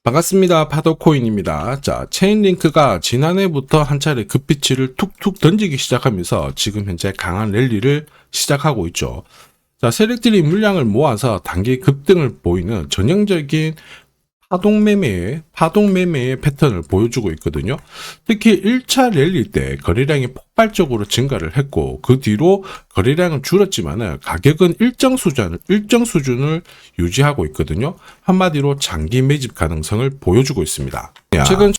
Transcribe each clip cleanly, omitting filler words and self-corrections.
반갑습니다. 파도코인입니다. 자, 체인링크가 지난해부터 한 차례 급비치를 툭툭 던지기 시작하면서 지금 현재 강한 랠리를 시작하고 있죠. 자, 세력들이 물량을 모아서 단기 급등을 보이는 전형적인 파동매매의 패턴을 보여주고 있거든요. 특히 1차 랠리 때 거래량이 폭발적으로 증가를 했고 그 뒤로 거래량은 줄었지만 가격은 일정 수준을 유지하고 있거든요. 한마디로 장기 매집 가능성을 보여주고 있습니다.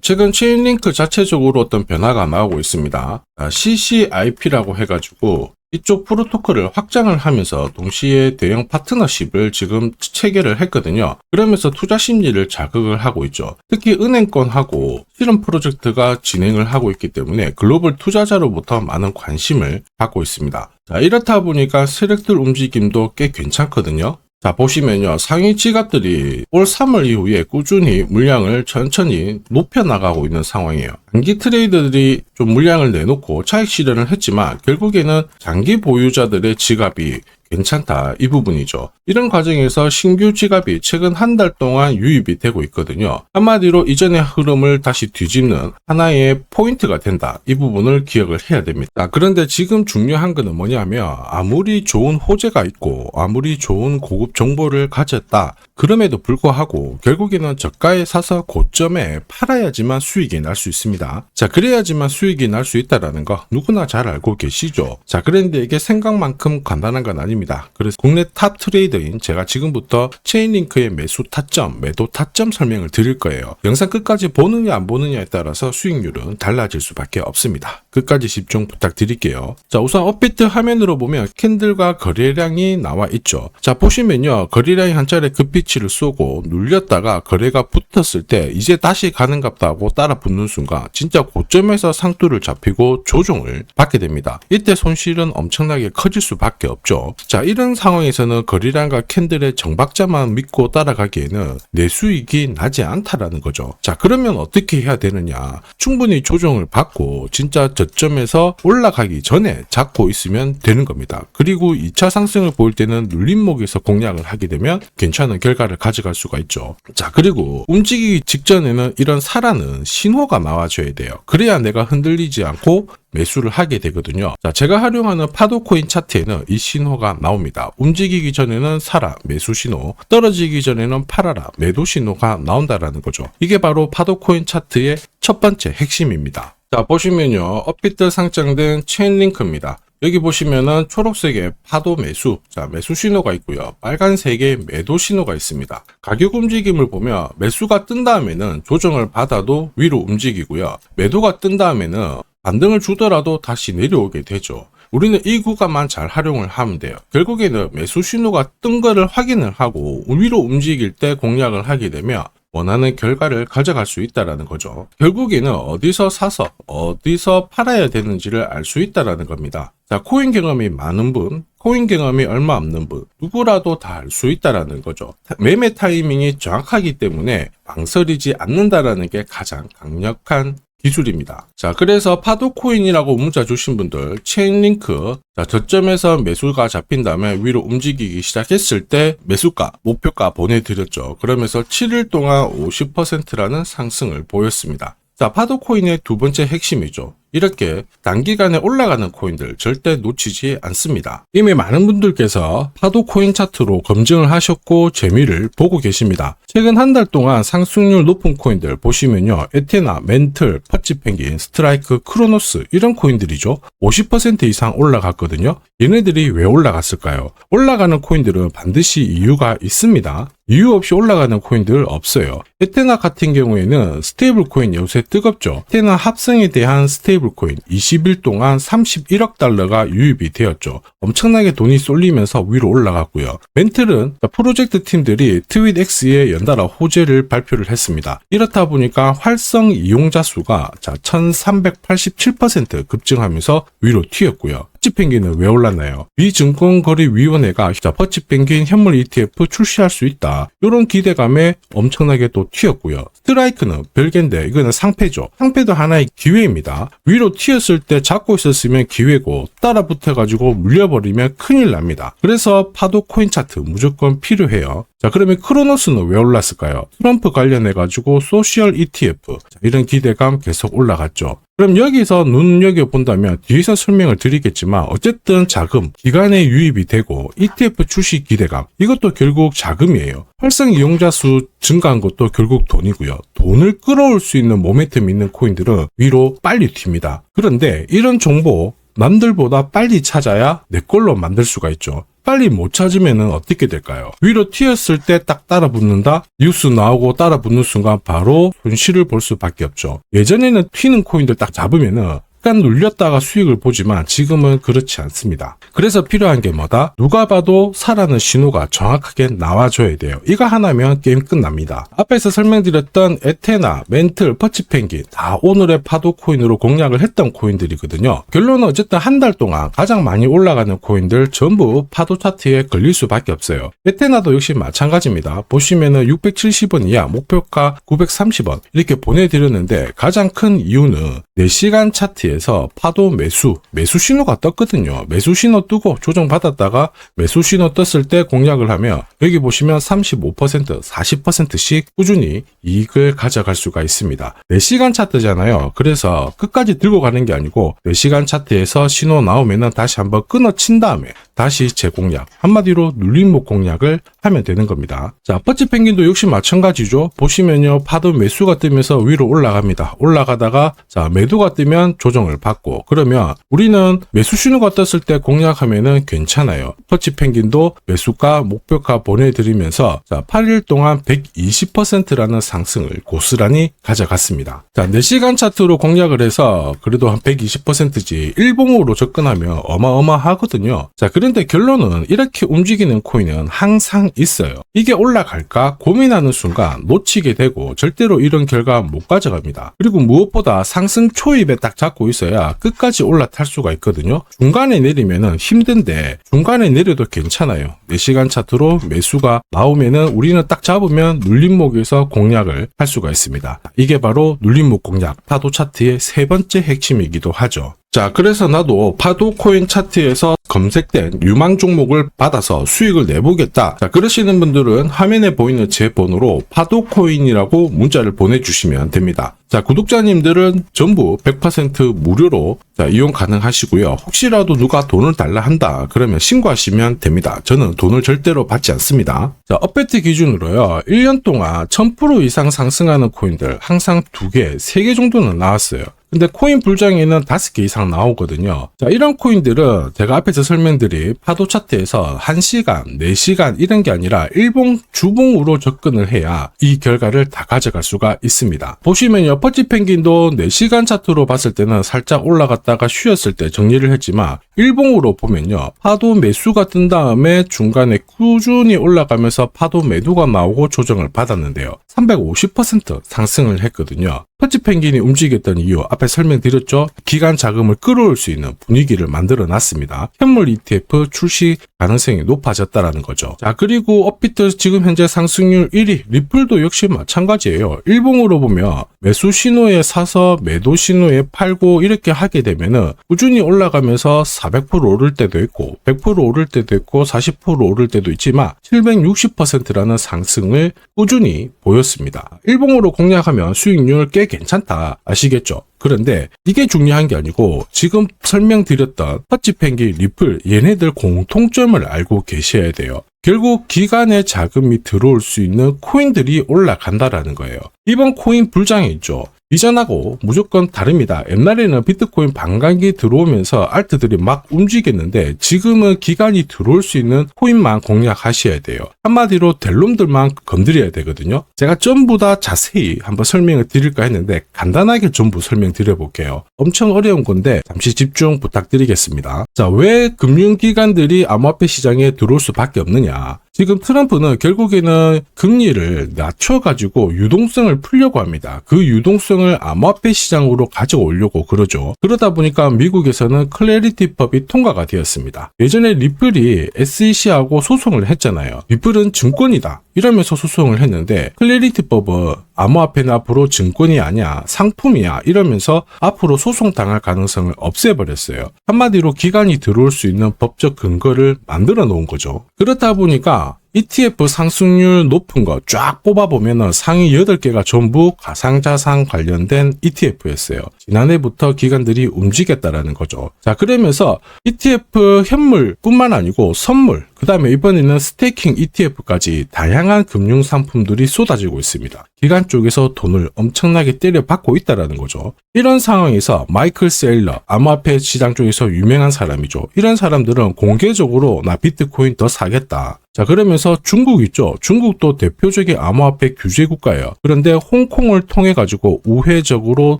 최근 체인링크 자체적으로 어떤 변화가 나오고 있습니다. CCIP라고 해가지고 이쪽 프로토콜을 확장을 하면서 동시에 대형 파트너십을 지금 체결을 했거든요. 그러면서 투자 심리를 자극을 하고 있죠. 특히 은행권하고 실험 프로젝트가 진행을 하고 있기 때문에 글로벌 투자자로부터 많은 관심을 받고 있습니다. 자, 이렇다 보니까 세력들 움직임도 꽤 괜찮거든요. 자, 보시면요. 상위 지갑들이 올 3월 이후에 꾸준히 물량을 천천히 높여나가고 있는 상황이에요. 단기 트레이더들이 좀 물량을 내놓고 차익 실현을 했지만 결국에는 장기 보유자들의 지갑이 괜찮다, 이 부분이죠. 이런 과정에서 신규 지갑이 최근 한 달 동안 유입이 되고 있거든요. 한마디로 이전의 흐름을 다시 뒤집는 하나의 포인트가 된다, 이 부분을 기억을 해야 됩니다. 그런데 지금 중요한 거는 뭐냐면 아무리 좋은 호재가 있고 아무리 좋은 고급 정보를 가졌다 그럼에도 불구하고 결국에는 저가에 사서 고점에 팔아야지만 수익이 날 수 있습니다. 자, 그래야지만 수익이 날 수 있다는 거 누구나 잘 알고 계시죠. 자, 그런데 이게 생각만큼 간단한 건 아닙니다. 그래서 국내 탑 트레이더인 제가 지금부터 체인링크의 매수 타점, 매도 타점 설명을 드릴 거예요. 영상 끝까지 보느냐 안 보느냐에 따라서 수익률은 달라질 수밖에 없습니다. 끝까지 집중 부탁드릴게요. 자, 우선 업비트 화면으로 보면 캔들과 거래량이 나와 있죠. 자, 보시면요. 거래량이 한 차례 급비치를 쏘고 눌렸다가 거래가 붙었을 때 이제 다시 가는갑다 하고 따라 붙는 순간 진짜 고점에서 상투를 잡히고 조정을 받게 됩니다. 이때 손실은 엄청나게 커질 수밖에 없죠. 자, 이런 상황에서는 거래량과 캔들의 정박자만 믿고 따라가기에는 내 수익이 나지 않다라는 거죠. 자, 그러면 어떻게 해야 되느냐? 충분히 조정을 받고 진짜 저점에서 올라가기 전에 잡고 있으면 되는 겁니다. 그리고 2차 상승을 보일 때는 눌림목에서 공략을 하게 되면 괜찮은 결과를 가져갈 수가 있죠. 자, 그리고 움직이기 직전에는 이런 살아는 신호가 나와줘야 돼요. 그래야 내가 흔들리지 않고 매수를 하게 되거든요. 자, 제가 활용하는 파도코인 차트에는 이 신호가 나옵니다. 움직이기 전에는 사라, 매수 신호, 떨어지기 전에는 팔아라, 매도 신호가 나온다라는 거죠. 이게 바로 파도코인 차트의 첫 번째 핵심입니다. 자, 보시면요. 업비트 상장된 체인링크입니다. 여기 보시면은 초록색의 파도 매수, 자, 매수 신호가 있고요. 빨간색의 매도 신호가 있습니다. 가격 움직임을 보면 매수가 뜬 다음에는 조정을 받아도 위로 움직이고요. 매도가 뜬 다음에는 반등을 주더라도 다시 내려오게 되죠. 우리는 이 구간만 잘 활용을 하면 돼요. 결국에는 매수 신호가 뜬 거를 확인을 하고 위로 움직일 때 공략을 하게 되면 원하는 결과를 가져갈 수 있다는 거죠. 결국에는 어디서 사서 어디서 팔아야 되는지를 알 수 있다는 겁니다. 자, 코인 경험이 많은 분, 코인 경험이 얼마 없는 분, 누구라도 다 알 수 있다는 거죠. 매매 타이밍이 정확하기 때문에 망설이지 않는다는 게 가장 강력한 기술입니다. 자, 그래서 파도코인이라고 문자 주신 분들 체인링크, 자, 저점에서 매수가 잡힌 다음에 위로 움직이기 시작했을 때 매수가, 목표가 보내드렸죠. 그러면서 7일 동안 50%라는 상승을 보였습니다. 자, 파도코인의 두 번째 핵심이죠. 이렇게 단기간에 올라가는 코인들 절대 놓치지 않습니다. 이미 많은 분들께서 파도코인 차트로 검증을 하셨고 재미를 보고 계십니다. 최근 한 달 동안 상승률 높은 코인들 보시면요. 에테나, 멘틀, 퍼치펭귄, 스트라이크, 크로노스 이런 코인들이죠. 50% 이상 올라갔거든요. 얘네들이 왜 올라갔을까요? 올라가는 코인들은 반드시 이유가 있습니다. 이유 없이 올라가는 코인들 없어요. 에테나 같은 경우에는 스테이블 코인 요새 뜨겁죠. 에테나 합성에 대한 스테이블 코인 20일 동안 31억 달러가 유입이 되었죠. 엄청나게 돈이 쏠리면서 위로 올라갔고요. 멘틀은 프로젝트 팀들이 트윗X에 연달아 호재를 발표를 했습니다. 이렇다 보니까 활성 이용자 수가 1387% 급증하면서 위로 튀었고요. 퍼치펭귄은 왜 올랐나요? 미증권거래위원회가 퍼치펭귄 현물 ETF 출시할 수 있다. 이런 기대감에 엄청나게 또 튀었고요. 스트라이크는 별개인데 이거는 상패죠. 상패도 하나의 기회입니다. 위로 튀었을 때 잡고 있었으면 기회고 따라 붙어가지고 물려버리면 큰일 납니다. 그래서 파도 코인 차트 무조건 필요해요. 자, 그러면 크로노스는 왜 올랐을까요? 트럼프 관련해가지고 소셜 ETF 이런 기대감 계속 올라갔죠. 그럼 여기서 눈여겨본다면 뒤에서 설명을 드리겠지만 어쨌든 자금, 기간에 유입이 되고 ETF 출시 기대감 이것도 결국 자금이에요. 활성 이용자 수 증가한 것도 결국 돈이고요. 돈을 끌어올 수 있는 모멘텀 있는 코인들은 위로 빨리 튑니다. 그런데 이런 정보 남들보다 빨리 찾아야 내 걸로 만들 수가 있죠. 빨리 못 찾으면 어떻게 될까요? 위로 튀었을 때 딱 따라 붙는다? 뉴스 나오고 따라 붙는 순간 바로 손실을 볼 수밖에 없죠. 예전에는 튀는 코인들 딱 잡으면은 약간 눌렸다가 수익을 보지만 지금은 그렇지 않습니다. 그래서 필요한 게 뭐다? 누가 봐도 사라는 신호가 정확하게 나와줘야 돼요. 이거 하나면 게임 끝납니다. 앞에서 설명드렸던 에테나, 멘틀, 퍼치펭귄 다 오늘의 파도 코인으로 공략을 했던 코인들이거든요. 결론은 어쨌든 한 달 동안 가장 많이 올라가는 코인들 전부 파도 차트에 걸릴 수밖에 없어요. 에테나도 역시 마찬가지입니다. 보시면은 670원 이하 목표가 930원 이렇게 보내드렸는데 가장 큰 이유는 4시간 차트에 에서 파도 매수 신호가 떴거든요. 매수 신호 뜨고 조정받았다가 매수 신호 떴을 때 공략을 하면 여기 보시면 35%, 40%씩 꾸준히 이익을 가져갈 수가 있습니다. 4시간 차트잖아요. 그래서 끝까지 들고 가는 게 아니고 4시간 차트에서 신호 나오면은 다시 한번 끊어친 다음에 다시 재공략, 한마디로 눌림목 공략을 하면 되는 겁니다. 자, 퍼치펭귄도 역시 마찬가지죠. 보시면요, 파도 매수가 뜨면서 위로 올라갑니다. 올라가다가 자, 매도가 뜨면 조정을 받고, 그러면 우리는 매수 신호가 떴을 때 공략하면은 괜찮아요. 퍼치펭귄도 매수가, 목표가 보내드리면서 자, 8일 동안 120%라는 상승을 고스란히 가져갔습니다. 자, 4시간 차트로 공략을 해서 그래도 한 120%지 일봉으로 접근하면 어마어마하거든요. 자, 그런데 결론은 이렇게 움직이는 코인은 항상 있어요. 이게 올라갈까 고민하는 순간 놓치게 되고 절대로 이런 결과 못 가져갑니다. 그리고 무엇보다 상승 초입에 딱 잡고 있어야 끝까지 올라탈 수가 있거든요. 중간에 내리면은 힘든데 중간에 내려도 괜찮아요. 4시간 차트로 매수가 나오면은 우리는 딱 잡으면 눌림목에서 공략을 할 수가 있습니다. 이게 바로 눌림목 공략, 파도 차트의 세 번째 핵심이기도 하죠. 자, 그래서 나도 파도 코인 차트에서 검색된 유망 종목을 받아서 수익을 내보겠다. 자, 그러시는 분들은 화면에 보이는 제 번호로 파도 코인이라고 문자를 보내주시면 됩니다. 자, 구독자님들은 전부 100% 무료로 자, 이용 가능하시고요. 혹시라도 누가 돈을 달라 한다 그러면 신고하시면 됩니다. 저는 돈을 절대로 받지 않습니다. 자, 업베트 기준으로요. 1년 동안 1000% 이상 상승하는 코인들 항상 2개, 3개 정도는 나왔어요. 근데 코인 불장에는 5개 이상 나오거든요. 자, 이런 코인들은 제가 앞에서 설명드린 파도 차트에서 1시간, 4시간 이런 게 아니라 일봉, 주봉으로 접근을 해야 이 결과를 다 가져갈 수가 있습니다. 보시면요, 퍼치펭귄도 4시간 차트로 봤을 때는 살짝 올라갔다가 쉬었을 때 정리를 했지만 일봉으로 보면요, 파도 매수가 뜬 다음에 중간에 꾸준히 올라가면서 파도 매도가 나오고 조정을 받았는데요. 350% 상승을 했거든요. 퍼치펭귄이 움직였던 이유 앞에 설명드렸죠. 기간 자금을 끌어올 수 있는 분위기를 만들어 놨습니다. 현물 ETF 출시 가능성이 높아졌다라는 거죠. 자, 그리고 업비트 지금 현재 상승률 1위, 리플도 역시 마찬가지예요. 일봉으로 보면 매수 신호에 사서 매도 신호에 팔고 이렇게 하게 되면은 꾸준히 올라가면서 400% 오를 때도 있고 100% 오를 때도 있고 40% 오를 때도 있지만 760%라는 상승을 꾸준히 보였습니다. 일봉으로 공략하면 수익률 꽤 괜찮다 아시겠죠? 그런데 이게 중요한 게 아니고 지금 설명드렸던 퍼치펭귄, 리플 얘네들 공통점을 알고 계셔야 돼요. 결국 기간에 자금이 들어올 수 있는 코인들이 올라간다라는 거예요. 이번 코인 불장에 있죠. 이전하고 무조건 다릅니다. 옛날에는 비트코인 반감기 들어오면서 알트들이 막 움직였는데 지금은 기간이 들어올 수 있는 코인만 공략하셔야 돼요. 한마디로 될 놈들만 건드려야 되거든요. 제가 전부 다 자세히 한번 설명을 드릴까 했는데 간단하게 전부 설명드려 볼게요. 엄청 어려운 건데 잠시 집중 부탁드리겠습니다. 자, 왜 금융기관들이 암호화폐 시장에 들어올 수밖에 없느냐? 지금 트럼프는 결국에는 금리를 낮춰가지고 유동성을 풀려고 합니다. 그 유동성을 암호화폐 시장으로 가져오려고 그러죠. 그러다 보니까 미국에서는 클래리티법이 통과가 되었습니다. 예전에 리플이 SEC하고 소송을 했잖아요. 리플은 증권이다 이러면서 소송을 했는데 클래리티법은 암호화폐는 앞으로 증권이 아니야 상품이야 이러면서 앞으로 소송당할 가능성을 없애버렸어요. 한마디로 기관이 들어올 수 있는 법적 근거를 만들어 놓은 거죠. 그렇다 보니까 ETF 상승률 높은 거 쫙 뽑아보면 상위 8개가 전부 가상자산 관련된 ETF였어요. 지난해부터 기관들이 움직였다라는 거죠. 자, 그러면서 ETF 현물뿐만 아니고 선물, 그 다음에 이번에는 스테이킹 ETF까지 다양한 금융 상품들이 쏟아지고 있습니다. 기관 쪽에서 돈을 엄청나게 때려받고 있다라는 거죠. 이런 상황에서 마이클 세일러, 암호화폐 시장 쪽에서 유명한 사람이죠. 이런 사람들은 공개적으로 나 비트코인 더 사겠다. 자, 그러면서 중국 있죠. 중국도 대표적인 암호화폐 규제 국가예요. 그런데 홍콩을 통해 가지고 우회적으로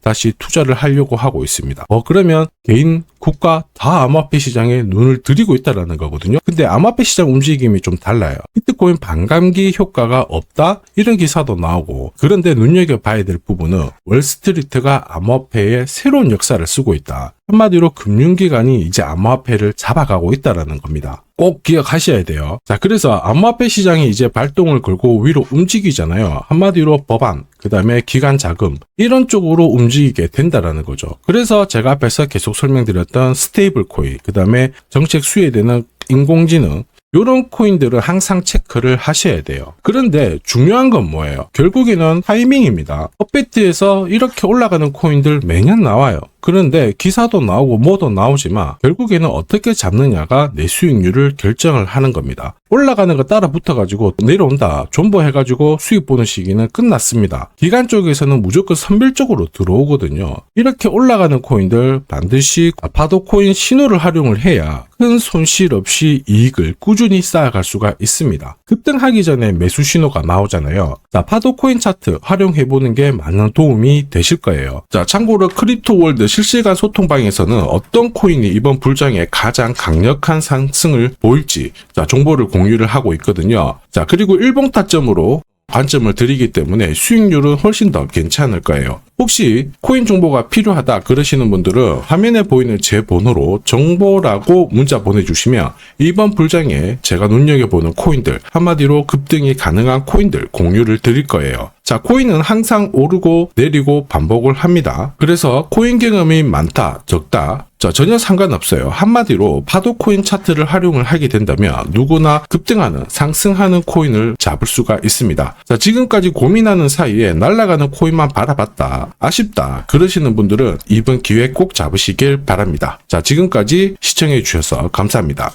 다시 투자를 하려고 하고 있습니다. 그러면 개인, 국가 다 암호화폐 시장에 눈을 들이고 있다라는 거거든요. 근데 암호화폐 시장 움직임이 좀 달라요. 비트코인 반감기 효과가 없다? 이런 기사도 나오고, 그런데 눈여겨봐야 될 부분은 월스트리트가 암호화폐의 새로운 역사를 쓰고 있다. 한마디로 금융기관이 이제 암호화폐를 잡아가고 있다라는 겁니다. 꼭 기억하셔야 돼요. 자, 그래서 암호화폐 시장이 이제 발동을 걸고 위로 움직이잖아요. 한마디로 법안, 그 다음에 기관 자금 이런 쪽으로 움직이게 된다라는 거죠. 그래서 제가 앞에서 계속 설명드렸던 스테이블 코인, 그 다음에 정책 수혜되는 인공지능 이런 코인들을 항상 체크를 하셔야 돼요. 그런데 중요한 건 뭐예요? 결국에는 타이밍입니다. 업비트에서 이렇게 올라가는 코인들 매년 나와요. 그런데 기사도 나오고 뭐도 나오지만 결국에는 어떻게 잡느냐가 내 수익률을 결정을 하는 겁니다. 올라가는 거 따라 붙어가지고 내려온다, 존버해가지고 수익 보는 시기는 끝났습니다. 기관 쪽에서는 무조건 선별적으로 들어오거든요. 이렇게 올라가는 코인들 반드시 파도 코인 신호를 활용을 해야 큰 손실 없이 이익을 꾸준히 쌓아갈 수가 있습니다. 급등하기 전에 매수 신호가 나오잖아요. 자, 파도 코인 차트 활용해보는 게 많은 도움이 되실 거예요. 자, 참고로 크립토월드 실시간 소통방에서는 어떤 코인이 이번 불장에 가장 강력한 상승을 보일지 정보를 공유를 하고 있거든요. 자, 그리고 일봉 타점으로 관점을 드리기 때문에 수익률은 훨씬 더 괜찮을 거예요. 혹시 코인 정보가 필요하다 그러시는 분들은 화면에 보이는 제 번호로 정보라고 문자 보내주시면 이번 불장에 제가 눈여겨보는 코인들, 한마디로 급등이 가능한 코인들 공유를 드릴 거예요. 자, 코인은 항상 오르고 내리고 반복을 합니다. 그래서 코인 경험이 많다, 적다 전혀 상관없어요. 한마디로 파도 코인 차트를 활용을 하게 된다면 누구나 급등하는, 상승하는 코인을 잡을 수가 있습니다. 자, 지금까지 고민하는 사이에 날아가는 코인만 바라봤다, 아쉽다 그러시는 분들은 이번 기회 꼭 잡으시길 바랍니다. 자, 지금까지 시청해 주셔서 감사합니다.